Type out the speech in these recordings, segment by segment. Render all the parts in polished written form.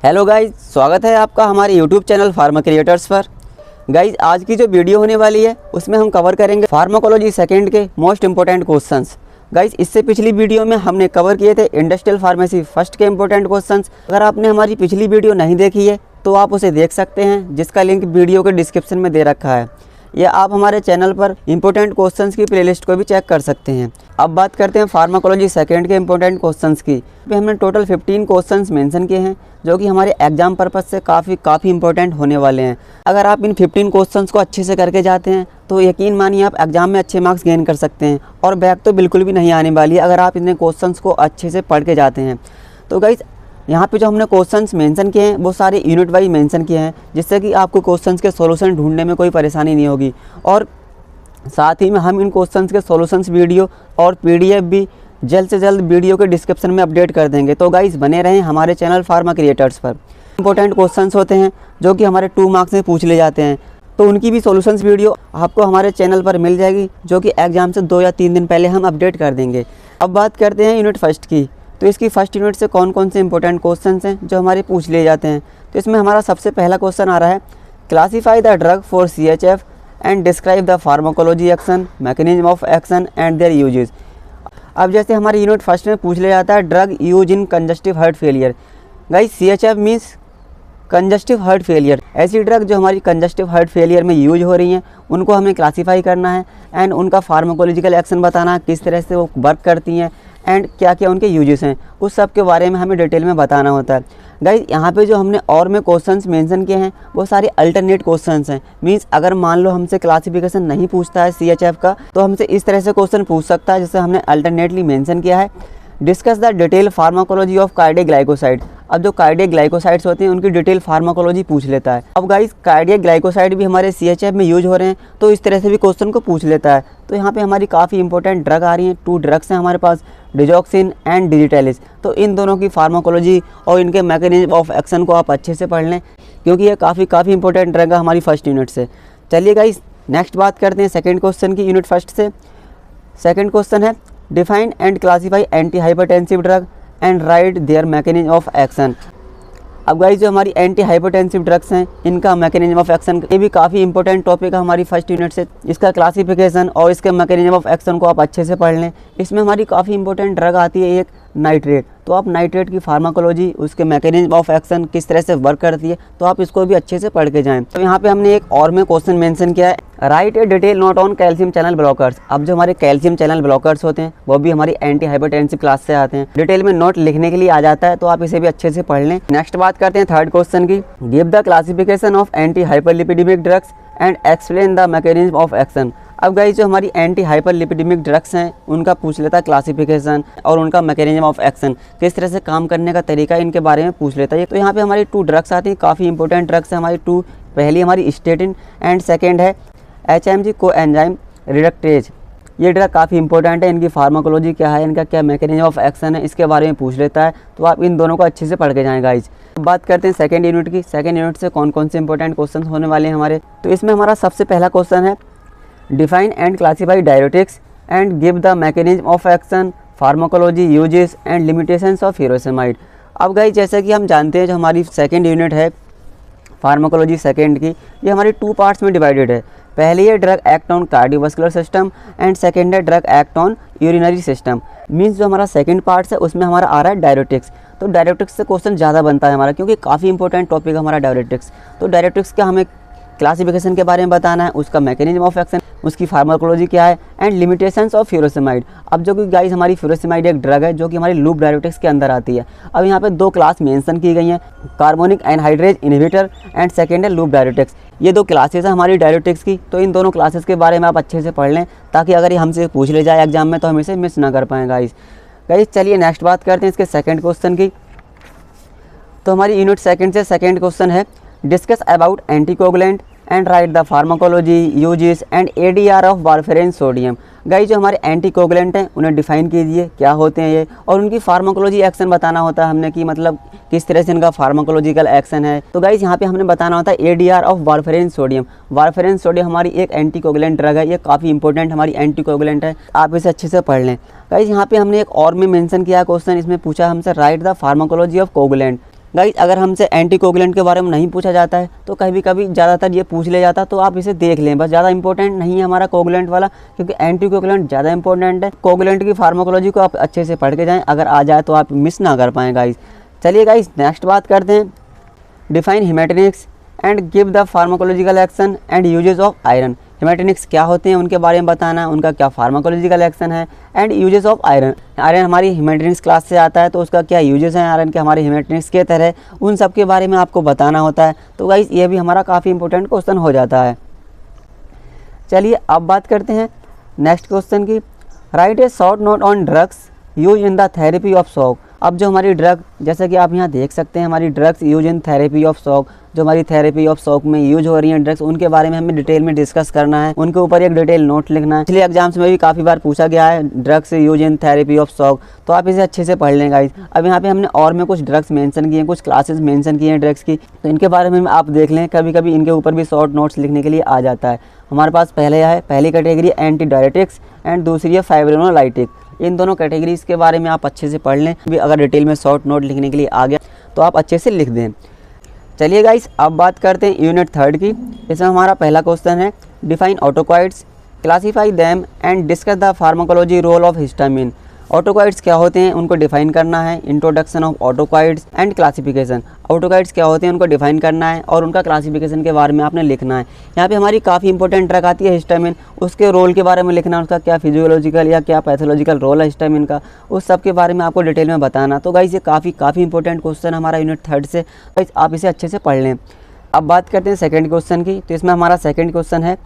Hello guys, स्वागत है आपका हमारे यूट्यूब चैनल फार्मा क्रिएटर्स पर। गाइज आज की जो वीडियो होने वाली है उसमें हम कवर करेंगे फार्माकोलॉजी सेकेंड के मोस्ट इंपॉर्टेंट क्वेश्चंस। गाइज इससे पिछली वीडियो में हमने कवर किए थे इंडस्ट्रियल फार्मेसी फर्स्ट के इंपॉर्टेंट क्वेश्चंस। अगर आपने हमारी पिछली वीडियो नहीं देखी है तो आप उसे देख सकते हैं, जिसका लिंक वीडियो के डिस्क्रिप्शन में दे रखा है, या आप हमारे चैनल पर इंपॉर्टेंट क्वेश्चंस की प्लेलिस्ट को भी चेक कर सकते हैं। अब बात करते हैं फार्माकोलॉजी सेकेंड के इंपॉर्टेंट क्वेश्चंस की। अभी हमने टोटल 15 क्वेश्चंस मेंशन किए हैं जो कि हमारे एग्जाम पर्पस से काफ़ी इंपॉर्टेंट होने वाले हैं। अगर आप इन 15 क्वेश्चंस को अच्छे से करके जाते हैं तो यकीन मानिए आप एग्जाम में अच्छे मार्क्स गेन कर सकते हैं, और बैक तो बिल्कुल भी नहीं आने वाली है अगर आप इन क्वेश्चंस को अच्छे से पढ़ के जाते हैं। तो गाइज यहाँ पे जो हमने क्वेश्चंस मेंशन किए हैं वो सारे यूनिट वाइज मेंशन किए हैं, जिससे कि आपको क्वेश्चंस के सॉल्यूशन ढूंढने में कोई परेशानी नहीं होगी। और साथ ही में हम इन क्वेश्चंस के सॉल्यूशंस वीडियो और पीडीएफ भी जल्द से जल्द वीडियो के डिस्क्रिप्शन में अपडेट कर देंगे। तो गाइस बने रहें हमारे चैनल फार्मा क्रिएटर्स पर। इंपॉर्टेंट क्वेश्चंस होते हैं जो कि हमारे 2 मार्क्स में पूछ ले जाते हैं, तो उनकी भी सॉल्यूशंस वीडियो आपको हमारे चैनल पर मिल जाएगी, जो कि एग्जाम से 2 या 3 दिन पहले हम अपडेट कर देंगे। अब बात करते हैं यूनिट फर्स्ट की। तो इसकी फर्स्ट यूनिट से कौन कौन से इंपॉर्टेंट क्वेश्चंस हैं जो हमारे पूछ लिए जाते हैं। तो इसमें हमारा सबसे पहला क्वेश्चन आ रहा है, classify the drug for CHF and describe the pharmacology action, mechanism of action and there uses. अब जैसे हमारे यूनिट फर्स्ट में पूछ लिया जाता है drug use in congestive heart failure. Guys CHF means congestive heart failure. ऐसी ड्रग जो हमारी कंजस्टिव हार्ट फेलियर में यूज हो रही हैं उनको हमें क्लासीफाई करना है, एंड उनका फार्माकोलॉजिकल एक्शन बताना, किस तरह से वो वर्क करती हैं एंड क्या क्या उनके यूजेस हैं, उस सब के बारे में हमें डिटेल में बताना होता है। गाइस यहाँ पे जो हमने और में क्वेश्चंस मेंशन किए हैं वो सारे अल्टरनेट क्वेश्चंस हैं। मींस अगर मान लो हमसे क्लासिफिकेशन नहीं पूछता है CHF का, तो हमसे इस तरह से क्वेश्चन पूछ सकता है, जैसे हमने अल्टरनेटली मेंशन किया है, discuss the detail pharmacology of cardiac glycoside. अब जो कार्डियक ग्लाइकोसाइड्स होते हैं उनकी डिटेल फार्माकोलॉजी पूछ लेता है। अब गाइस कार्डियक ग्लाइकोसाइड भी हमारे CHF में यूज हो रहे हैं, तो इस तरह से भी क्वेश्चन को पूछ लेता है। तो यहाँ पे हमारी काफ़ी इंपॉर्टेंट ड्रग आ रही हैं, 2 ड्रग्स हैं हमारे पास, डिजॉक्सिन एंड डिजिटेलिस। तो इन दोनों की फार्माकोलॉजी और इनके मैकेनिज्म ऑफ एक्शन को आप अच्छे से पढ़ लें, क्योंकि ये काफ़ी इंपॉर्टेंट ड्रग है हमारी फर्स्ट यूनिट से। चलिए गाइस नेक्स्ट बात करते हैं सेकेंड क्वेश्चन की यूनिट फर्स्ट से। सेकेंड क्वेश्चन है, define and classify anti hypertensive drug and right there mechanism of action. अब गाइस जो हमारी एंटी हाइपरटेंसिव ड्रग्स हैं इनका मैकेनिज्म ऑफ एक्शन, ये भी काफ़ी इंपॉर्टेंट टॉपिक है हमारी फर्स्ट यूनिट से। इसका क्लासिफिकेशन और इसके मैकेनिज्म ऑफ एक्शन को आप अच्छे से पढ़ लें। इसमें हमारी काफ़ी इंपॉर्टेंट ड्रग आती है एक नाइट्रेट, तो आप नाइट्रेट की फार्माकोलॉजी, उसके मैकेनिज्म ऑफ एक्शन किस तरह से वर्क करती है, तो आप इसको भी अच्छे से पढ़ के जाएं। तो यहाँ पे हमने एक और में क्वेश्चन मेंशन किया है, right A detail note on calcium channel blockers. अब जो हमारे कैल्शियम चैनल ब्लॉकर्स होते हैं वो भी हमारी एंटी हाइपरटेंसिव क्लास से आते हैं, डिटेल में नोट लिखने के लिए आ जाता है, तो आप इसे भी अच्छे से पढ़ लें। नेक्स्ट बात करते हैं थर्ड क्वेश्चन की, give the classification of anti hyperlipidemic drugs and explain the mechanism of action. अब गाइस जो हमारी एंटी हाइपरलिपिडेमिक ड्रग्स हैं उनका पूछ लेता है क्लासिफिकेशन और उनका मैकेनिज्म ऑफ एक्शन, किस तरह से काम करने का तरीका इनके बारे में पूछ लेता है। तो यहाँ पे हमारी 2 ड्रग्स आती हैं, काफ़ी इंपॉर्टेंट ड्रग्स है हमारी 2। पहली हमारी स्टेटिन एंड सेकेंड है HMG कोएंजाइम रिडक्टेज। ये ड्रग काफ़ी इंपॉर्टेंट है, इनकी फार्माकोलॉजी क्या है, इनका क्या मैकेनिज्म ऑफ एक्शन है, इसके बारे में पूछ लेता है। तो आप इन दोनों को अच्छे से पढ़ के जाएं गाइज। बात करते हैं सेकेंड यूनिट की। सेकेंड यूनिट से कौन कौन से इंपॉर्टेंट क्वेश्चन होने वाले हैं हमारे। तो इसमें हमारा सबसे पहला क्वेश्चन है, define and classify diuretics and give the mechanism of action, pharmacology, uses and limitations of furosemide. अब गाइस जैसे कि हम जानते हैं जो हमारी सेकेंड यूनिट है फार्माकोलॉजी सेकेंड की, ये हमारी 2 पार्ट्स में डिवाइडेड है। पहली है drug act on cardiovascular system and second है drug act on urinary system. Means जो हमारा सेकेंड पार्ट है उसमें हमारा आ रहा है डायरेटिक्स। तो डायरेटिक्स से क्वेश्चन ज़्यादा बनता है हमारा, क्योंकि काफ़ी इंपॉर्टेंट टॉपिक है हमारा डायरेटिक्स। तो डायरेटिक्स का हमें क्लासिफिकेशन के बारे में बताना है, उसका मैकेनिज्म ऑफ एक्शन, उसकी फार्माकोलॉजी क्या है एंड लिमिटेशंस ऑफ फ्यूरोसेमाइड। अब जो कि गाइस हमारी फ्यूरोसेमाइड एक ड्रग है जो कि हमारी लूप डायरेटिक्स के अंदर आती है। अब यहाँ पे 2 क्लास मेंशन की गई हैं, carbonic anhydrase inhibitor and second है लूप डायरेटिक्स। ये 2 क्लासेस है हमारी डायरेटिक्स की। तो इन दोनों क्लासेस के बारे में आप अच्छे से पढ़ लें, ताकि अगर ये हमसे पूछ ले जाए एग्जाम में तो हम इसे मिस ना कर पाएँ गाइस। चलिए नेक्स्ट बात करते हैं इसके सेकेंड क्वेश्चन की। तो हमारी यूनिट सेकेंड से सेकेंड क्वेश्चन है, discuss about anticoagulant and right the pharmacology, uses and ADR of warfarin sodium. Guys जो हमारे एंटीकोगुलेंट हैं उन्हें डिफाइन कीजिए, क्या होते हैं ये, और उनकी फार्माकोलॉजी एक्शन बताना होता है हमने, कि मतलब किस तरह से इनका फार्माकोलॉजिकल एक्शन है। तो गाइस यहाँ पे हमने बताना होता है ADR of warfarin sodium. Warfarin sodium हमारी एक एंटीकोगुलेंट ड्रग है, ये काफ़ी इंपॉर्टेंट हमारी एंटीकोगुलेंट है, आप इसे अच्छे से पढ़ लें। गाइस यहाँ पे हमने एक और में मेंशन किया क्वेश्चन, इसमें पूछा हमसे right the pharmacology of coagulant. Guys अगर हमसे एंटीकोगुलेंट के बारे में नहीं पूछा जाता है तो कभी कभी ज़्यादातर ये पूछ लिया जाता, तो आप इसे देख लें, बस ज़्यादा इंपॉर्टेंट नहीं है हमारा कोगुलेंट वाला, क्योंकि एंटीकोगुलेंट ज़्यादा इंपॉर्टेंट है। कोगुलेंट की फार्माकोलॉजी को आप अच्छे से पढ़ के जाएँ, अगर आ जाए तो आप मिस ना कर पाएँ गाइस। चलिए गाइस नेक्स्ट बात करते हैं, define haematinics and give the pharmacological action and uses of iron. Haematinics क्या होते हैं उनके बारे में बताना, उनका क्या फार्माकोलॉजिकल एक्शन है, and uses of iron. Iron हमारी हेमेटोनिक्स क्लास से आता है, तो उसका क्या यूजेस हैं आयरन के हमारे हेमेटोनिक्स के तरह, उन सब के बारे में आपको बताना होता है। तो गाइस ये भी हमारा काफ़ी इंपॉर्टेंट क्वेश्चन हो जाता है। चलिए अब बात करते हैं नेक्स्ट क्वेश्चन की, right a short note on drugs use in the therapy of shock. अब जो हमारी ड्रग, जैसा कि आप यहाँ देख सकते हैं, हमारी drugs use in therapy of shock, जो हमारी थेरेपी ऑफ शॉक में यूज हो रही हैं ड्रग्स, उनके बारे में हमें डिटेल में डिस्कस करना है, उनके ऊपर एक डिटेल नोट लिखना है। इसलिए एग्जाम्स में भी काफ़ी बार पूछा गया है drugs use in therapy of shock, तो आप इसे अच्छे से पढ़ लें गाइस। अब यहाँ पे हमने और में कुछ ड्रग्स मेंशन किए हैं, कुछ क्लासेस मेंशन किए हैं ड्रग्स की, तो इनके बारे में आप देख लें, कभी कभी इनके ऊपर भी शॉर्ट नोट्स लिखने के लिए आ जाता है। हमारे पास पहली कैटेगरी एंटीडायरेटिक्स एंड दूसरी है फाइब्रोनोलाइटिक। इन दोनों कैटेगरीज के बारे में आप अच्छे से पढ़ लें, भी अगर डिटेल में शॉर्ट नोट लिखने के लिए आ गया तो आप अच्छे से लिख दें। चलिए गाइस अब बात करते हैं यूनिट 3 की। इसमें हमारा पहला क्वेश्चन है, define autacoids, classify them and discuss the pharmacology role of histamine. Autacoids क्या होते हैं उनको डिफाइन करना है, introduction of autacoids and classification. Autacoids क्या होते हैं उनको डिफाइन करना है और उनका क्लासिफिकेशन के बारे में आपने लिखना है। यहाँ पे हमारी काफ़ी इंपॉर्टेंट ड्रग आती है हिस्टामिन, उसके रोल के बारे में लिखना, उसका क्या फिजियोलॉजिकल या क्या पैथोलॉजिकल रोल है हिस्टामिन का, उस सब के बारे में आपको डिटेल में बताना। तो गाइस ये काफ़ी इंपॉर्टेंट क्वेश्चन हमारा यूनिट 3 से, गाइस आप इसे अच्छे से पढ़ लें। अब बात करते हैं सेकेंड क्वेश्चन की। तो इसमें हमारा सेकेंड क्वेश्चन है,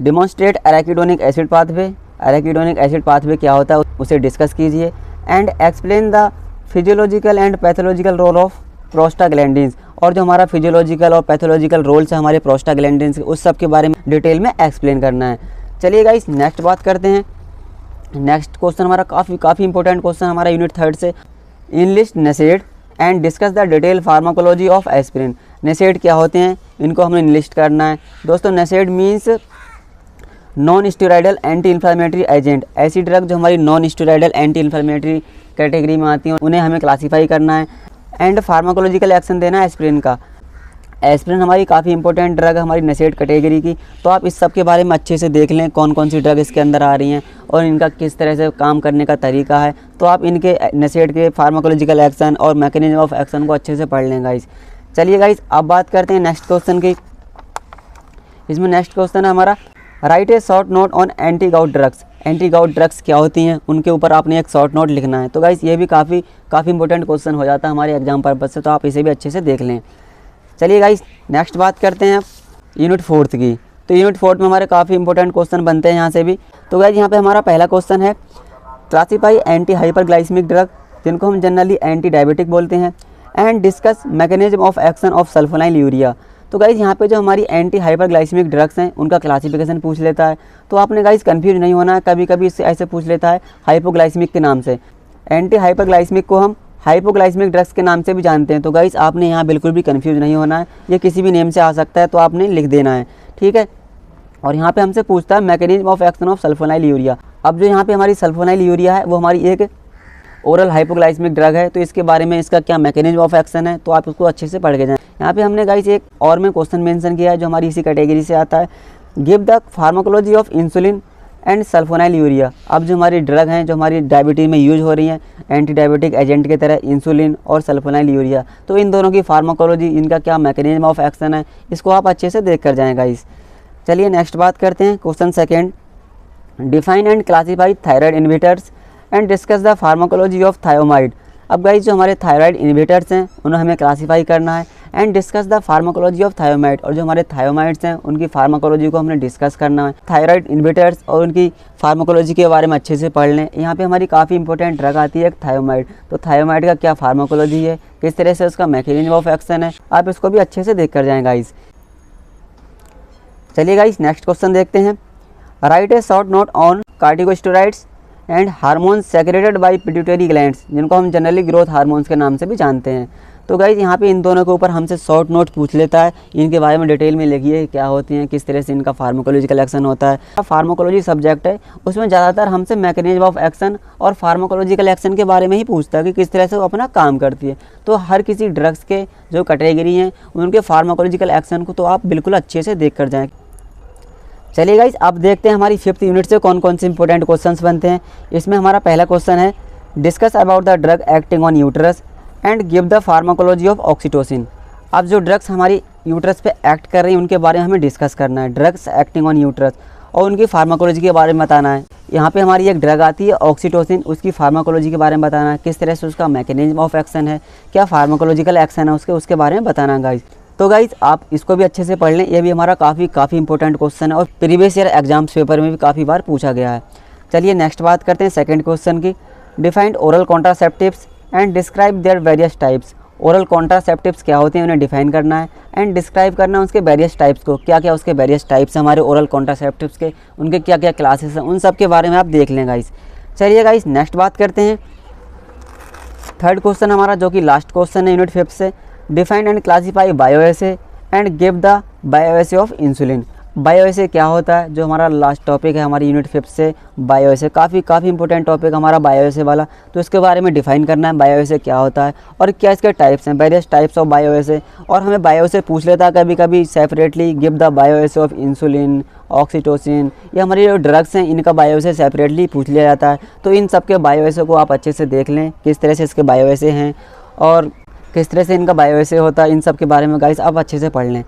demonstrate arachidonic acid pathway. Arachidonic acid pathway क्या होता है उसे डिस्कस कीजिए, and explain the physiological and pathological role of prostaglandins. और जो हमारा फिजियोलॉजिकल और पैथोलॉजिकल रोल्स है हमारे प्रोस्टाग्लैंडिन्स, उस सब के बारे में डिटेल में एक्सप्लेन करना है। चलिए गाइस नेक्स्ट बात करते हैं। नेक्स्ट क्वेश्चन हमारा काफ़ी इंपॉर्टेंट क्वेश्चन हमारा यूनिट 3 से, enlist NSAID and discuss the detail pharmacology of aspirin. NSAID क्या होते हैं इनको हमें इनलिस्ट करना है। दोस्तों NSAID means non steroidal anti inflammatory agent. ऐसी ड्रग जो हमारी non steroidal anti inflammatory category में आती हैं उन्हें हमें क्लासीफाई करना है, एंड फार्माकोलॉजिकल एक्शन देना है एस्पिरिन का। एस्पिरिन हमारी काफ़ी इंपॉर्टेंट ड्रग है हमारी नेसेड कैटेगरी की, तो आप इस सब के बारे में अच्छे से देख लें कौन कौन सी ड्रग इसके अंदर आ रही हैं और इनका किस तरह से काम करने का तरीका है। तो आप इनके नेसेड के फार्माकोलॉजिकल एक्शन और मैकेनिज्म ऑफ एक्शन को अच्छे से पढ़ लें गाइस। चलिए गाइस अब बात करते हैं नेक्स्ट क्वेश्चन की। इसमें नेक्स्ट क्वेश्चन है हमारा, right a short note on anti gout drugs. Anti gout drugs क्या होती हैं उनके ऊपर आपने एक शॉर्ट नोट लिखना है। तो गाइस ये भी काफ़ी इंपॉर्टेंट क्वेश्चन हो जाता है हमारे एग्जाम पर्पज से, तो आप इसे भी अच्छे से देख लें। चलिए गाइस नेक्स्ट बात करते हैं यूनिट 4 की। तो यूनिट 4 में हमारे काफ़ी इंपॉर्टेंट क्वेश्चन बनते हैं यहाँ से भी। तो गाइस यहाँ पे हमारा पहला क्वेश्चन है, क्लासीफाई एंटी हाइपरग्लाइसेमिक ड्रग, जिनको हम जनरली एंटी डायबिटिक बोलते हैं, and discuss mechanism of action of sulfonyl urea. तो गाइस यहाँ पे जो हमारी एंटी हाइपरग्लाइसेमिक ड्रग्स हैं उनका क्लासिफिकेशन पूछ लेता है, तो आपने गाइस कंफ्यूज नहीं होना है, कभी कभी इससे ऐसे पूछ लेता है हाइपोग्लाइसेमिक के नाम से। एंटी हाइपरग्लाइसेमिक को हम हाइपोग्लाइसेमिक ड्रग्स के नाम से भी जानते हैं। तो गाइस आपने यहाँ बिल्कुल भी कंफ्यूज नहीं होना है, ये किसी भी नेम से आ सकता है, तो आपने लिख देना है, ठीक है। और यहाँ पे हमसे पूछता है mechanism of action of sulfonyl urea. अब जो यहाँ पे हमारी सल्फोनाइल यूरिया है वो हमारी एक ओरल हाइपोग्लाइसेमिक ड्रग है, तो इसके बारे में इसका क्या मैकेनिज्म ऑफ एक्शन है तो आप उसको अच्छे से पढ़ के जाएं। यहाँ पे हमने गाइस एक और में क्वेश्चन मेंशन किया है जो हमारी इसी कैटेगरी से आता है, give the pharmacology of insulin and sulfonyl urea. अब जो हमारी ड्रग हैं जो हमारी डायबिटीज़ में यूज हो रही हैं एंटी डायबिटिक एजेंट की तरह, इंसुलिन और सल्फोनाइल यूरिया, तो इन दोनों की फार्माकोलॉजी, इनका क्या मैकेनिज्म ऑफ एक्शन है, इसको आप अच्छे से देख कर जाएँ गाइस। चलिए नेक्स्ट बात करते हैं question second, define and classify thyroid inhibitors and discuss the pharmacology of thioamide. अब गाइस जो हमारे थायराइड इनहिबिटर्स हैं उन्हें हमें क्लासीफाई करना है, and discuss the pharmacology of thioamide. और जो हमारे थायोमाइड्स हैं उनकी फार्माकोलॉजी को हमने डिस्कस करना है। थायराइड इनहिबिटर्स और उनकी फार्माकोलॉजी के बारे में अच्छे से पढ़ लें। यहाँ पे हमारी काफ़ी इंपॉर्टेंट ड्रग आती है एक थायोमाइड, तो थायोमाइड का क्या फार्माकोलॉजी है, किस तरह से उसका मैकेनिज्म ऑफ एक्शन है, आप इसको भी अच्छे से देख कर जाएँ गाइस। चलिए गाइस नेक्स्ट क्वेश्चन देखते हैं, write a short note on corticosteroids and hormones secreted by pituitary glands, जिनको हम जनरली ग्रोथ हार्मोन्स के नाम से भी जानते हैं। तो गाइज यहाँ पे इन दोनों के ऊपर हमसे शॉर्ट नोट पूछ लेता है, इनके बारे में डिटेल में लिखिए क्या होती हैं, किस तरह से इनका फार्माकोलॉजिकल एक्शन होता है। फार्माकोलॉजी सब्जेक्ट है, उसमें ज़्यादातर हमसे मैकेनिज्म ऑफ एक्शन और फार्माकोलॉजिकल एक्शन के बारे में ही पूछता है कि किस तरह से वो अपना काम करती है। तो हर किसी ड्रग्स के जो कैटेगरी हैं उनके फार्माकोलॉजिकल एक्शन को तो आप बिल्कुल अच्छे से देख कर जाएँ। चलिए गाइज अब देखते हैं हमारी 5th यूनिट से कौन कौन से इंपॉर्टेंट क्वेश्चंस बनते हैं। इसमें हमारा पहला क्वेश्चन है, discuss about the drug acting on uterus and give the pharmacology of oxytocin. अब जो ड्रग्स हमारी यूट्रस पे एक्ट कर रही हैं उनके बारे में हमें डिस्कस करना है, ड्रग्स एक्टिंग ऑन यूट्रस, और उनकी फार्माकोलॉजी के बारे में बताना है। यहाँ पे हमारी एक ड्रग आती है ऑक्सीटोसिन, उसकी फार्माकोलॉजी के बारे में बताना है, किस तरह से उसका मैकेनिज्म ऑफ एक्शन है, क्या फार्माकोलॉजिकल एक्शन है उसके बारे में बताना है गाइज। तो गाइज आप इसको भी अच्छे से पढ़ लें, ये भी हमारा काफ़ी इंपॉर्टेंट क्वेश्चन है और प्रीवियस ईयर एग्जाम्स पेपर में भी काफ़ी बार पूछा गया है। चलिए नेक्स्ट बात करते हैं सेकंड क्वेश्चन की, defined oral contraceptives and describe their various types. Oral contraceptives क्या होते हैं उन्हें डिफाइन करना है एंड डिस्क्राइब करना है उसके वेरियस टाइप्स को, क्या क्या उसके वेरियस टाइप्स हैं हमारे ओरल कॉन्ट्रासेप्टिव्स के, उनके क्या क्या क्लासेस हैं, उन सब के बारे में आप देख लें गाइस। चलिए गाइस नेक्स्ट बात करते हैं थर्ड क्वेश्चन हमारा, जो कि लास्ट क्वेश्चन है यूनिट 5 से, defined and classify bioassay and give the bioassay of insulin. Bioassay क्या होता है, जो हमारा लास्ट टॉपिक है हमारी यूनिट 5 से, बायोएसे काफ़ी इंपॉर्टेंट टॉपिक हमारा बायोएसे वाला, तो इसके बारे में डिफाइन करना है बायोएसे क्या होता है और क्या इसके टाइप्स हैं, वेरियस टाइप्स ऑफ बायोएसे। और हमें बायोएसे पूछ लेता है कभी कभी separately, give the bioassay of insulin, oxytocin, ये हमारी जो ड्रग्स हैं इनका बायोएसे सेपरेटली पूछ लिया जाता है। तो इन सब के बायोएसे को आप अच्छे से देख लें, किस तरह से इसके बायोएसे हैं और किस तरह से इनका बायोएसे होता है, इन सब के बारे में गाइस आप अच्छे से पढ़ लें।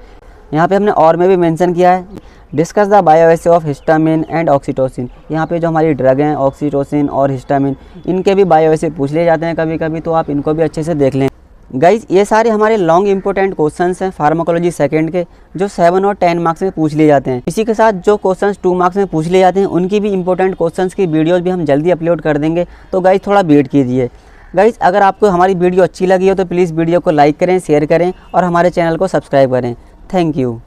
यहाँ पे हमने और में भी मेंशन किया है, discuss the bioassay of histamine and oxytocin. यहाँ पे जो हमारी ड्रग हैं ऑक्सीटोसिन और हिस्टामिन, इनके भी बायोएसे पूछ लिए जाते हैं कभी कभी, तो आप इनको भी अच्छे से देख लें गाइज। ये सारे हमारे लॉन्ग इंपॉर्टेंट क्वेश्चंस हैं फार्माकोलॉजी सेकंड के, जो 7 और 10 मार्क्स में पूछ लिए जाते हैं। इसी के साथ जो क्वेश्चंस 2 मार्क्स में पूछ लिए जाते हैं उनकी भी इंपॉर्टेंट क्वेश्चंस की वीडियोज़ भी हम जल्दी अपलोड कर देंगे, तो गाइज थोड़ा वेट कीजिए। गाइज अगर आपको हमारी वीडियो अच्छी लगी हो तो प्लीज़ वीडियो को लाइक करें, शेयर करें और हमारे चैनल को सब्सक्राइब करें। Thank you.